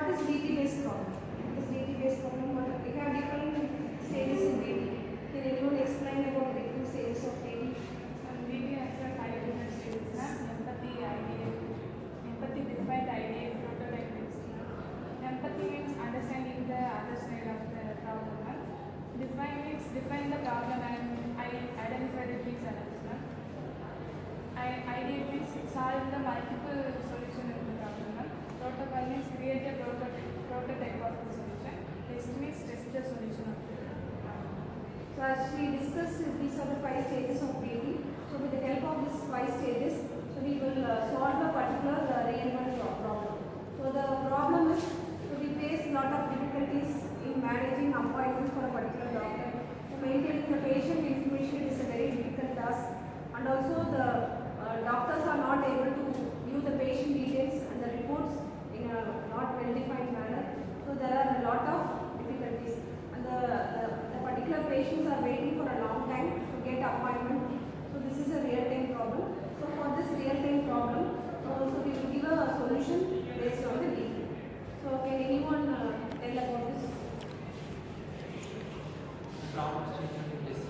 what is DT-based problem? What is DT-based problem? We have different stages in DT. Can anyone explain about different stages of DT? DT has 5 different stages. Empathy, ideate, empathy, defined, ideate, prototype, empathy means understanding the other side of the problem. Define means define the problem and identify the key challenges. Ideate means solve the multiple solution of the problem. Protocol means create a prototype of the solution. Test means test the solution of the problem. So as we discussed, these are the 5 stages of DT. So with the help of these 5 stages, so we will solve a particular real-world problem. So the problem is, so we face a lot of difficulties in managing appointments for a particular doctor. So maintaining the patient information is a very difficult task, and also the doctors are not able to view the patient details and the reports in a not well-defined manner. So there are a lot of difficulties, and the particular patients are waiting for a long time to get appointment. So this is a real-time problem. So for this real-time problem, so we will give a solution based on the DT. So can anyone tell about this? Problem statement is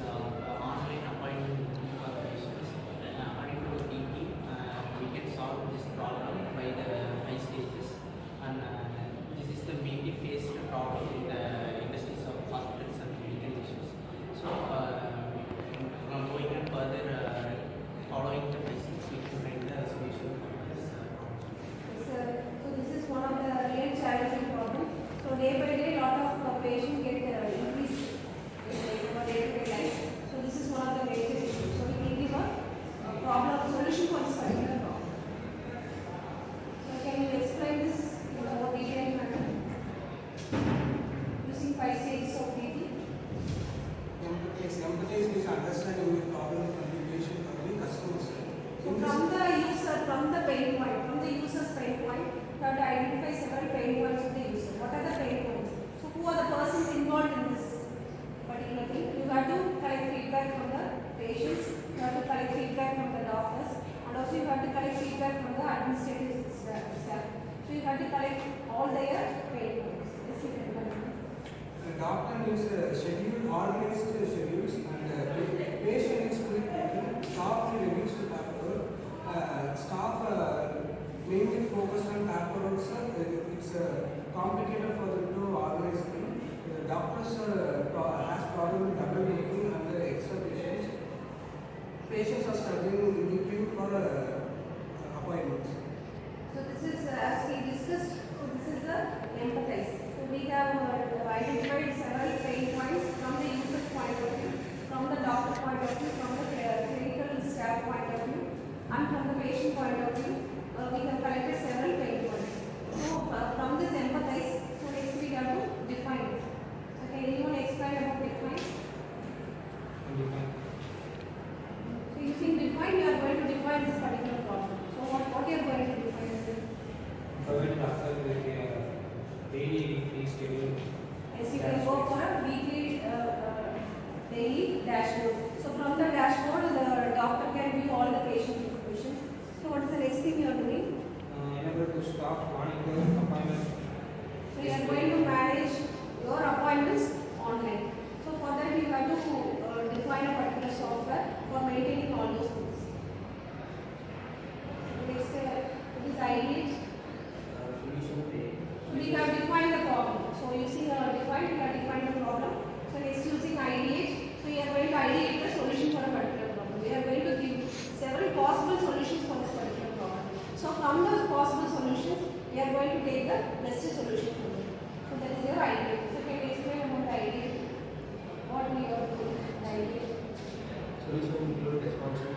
online appointment booking for patients. According to DT, we can solve this problem by the 5 stages, and this is the mainly faced problem in the industries of hospitals and medical issues. So, going on further, following the basics, we can find the solution for this problem. So this is one of the real challenging problems. So day by day, lot of patients get increased in our day-to-day life. So this is one of the major issues. So we will give a problem solution for this particular problem. So can you explain this in a more detailed manner using 5 stages of DT? Empathize means understanding the problem from the patient or the customer side. So from the user, from the pain point, from the user's pain point, you have to identify several pain points of the user. What are the pain points? So who are the persons involved in this particular thing? You have to collect feedback from the patients, you have to collect feedback from the doctors, and also you have to collect feedback from the administrative staff. So you have to collect all their pain points. Yes, you can continue. The doctor needs schedule, organized schedules, and patient is quick taking, staff reduced to paper, staff mainly focused on paper also. It's complicated for them to organize them. The doctors has problem with double booking and the extra patients. Patients are struggling with queue for appointments. So this is as we discussed. So this is the empathize. So we have identified several pain points from the user's point of view, from the doctor point of view, from the clinical staff point of view, and from the patient point of view. We have collected several pain points. So from this empathize, so next we have to define it. So can anyone explain about define? So using define, you are going to define this particular problem. So what you are going to define is it? Provide doctor with a daily weekly schedule. Yes, you can go for a weekly daily dashboard. So from the dashboard, the doctor can view all the patient information. So what is the next thing you are doing? Enable to stop monitor appointment. So you are going to manage your appointments online. So for that you have to define a particular software for maintaining all those things. Next, it is ideate. We have defined the problem. So using define, we have defined the problem. So next using ideate. So we are going to ideate the solution for a particular problem. We are going to give several possible solutions for this particular problem. So from those possible solutions, we are going to take the best solution from it. So that is your ideate. So can you explain about the ideate? What we are doing with the ideate? Solution include responsive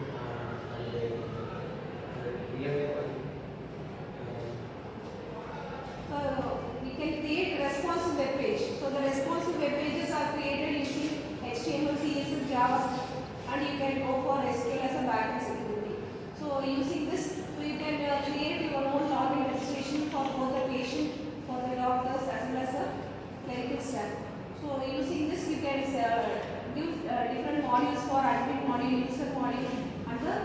and real We can create responsive web page. So the responsive web pages are created using HTML, CSS, JavaScript, and you can go for SQL as a backend security. So using this, so you can create your own login registration for both the patient, for the doctors, as well as the clinical staff. So using this, you can give different modules for admin module, user module, and the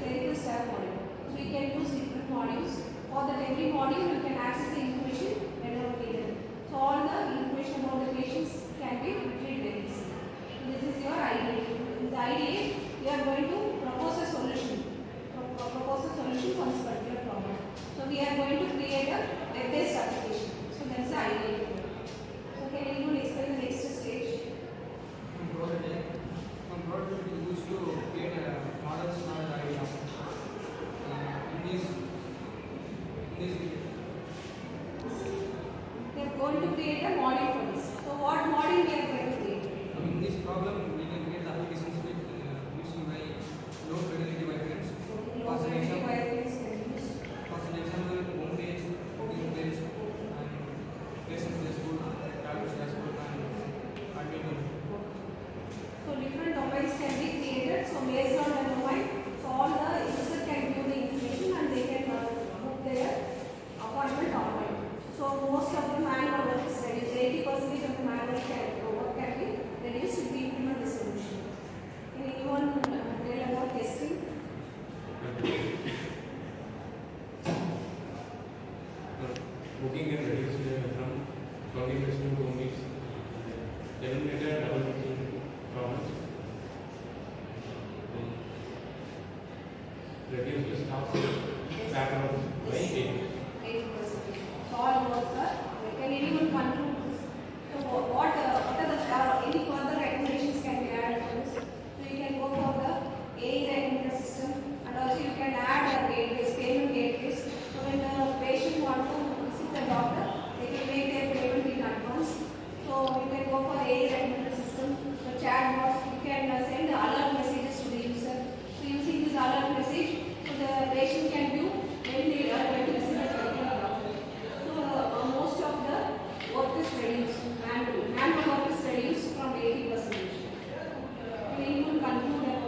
clinical staff module. So you can use different modules. For that every module, you can access the information wherever needed. So all the information about the patients can be retrieved very easily. This is your idea. In the idea, you are going to propose a solution. Propose a solution for this particular problem. So we are going to create a web-based application. So that's the idea. So can you explain the next stage? From prototype we used to create a model smart idea. In this We are going to create a model for this. So what model we are going to create? in this problem we can create the applications with using by low fidelity wireframes. Low fidelity wireframes can be used. For example, home page, booking page, and patient's dashboard, doctor's dashboard, and admin. So different domains can be created. So based on the domain, so all the user can view the information and they can book their appointment online. So most of the manual work is reduced. 80% of the manual work can be reduced if we implement the solution. Can anyone tell about testing? Booking can reduce from 20 minutes to 2 minutes. Eliminated double booking problems. Reduce the staff backlog by 8. 80%. So all works are. Can anyone conclude this? So what are the any further recommendations can be added to this? So you can go for the AI recommender system, and also you can add a gateways, payment gateways. So when the patient wants to visit the doctor, they can make their payment in advance. So you can go for AI recommender system. So chatbots, you can send alert messages to the user. So using this alert message, so the patient can view when they are going to visit the particular doctor. So most of the work is reduced, manual work is reduced from 80%. Can anyone conclude about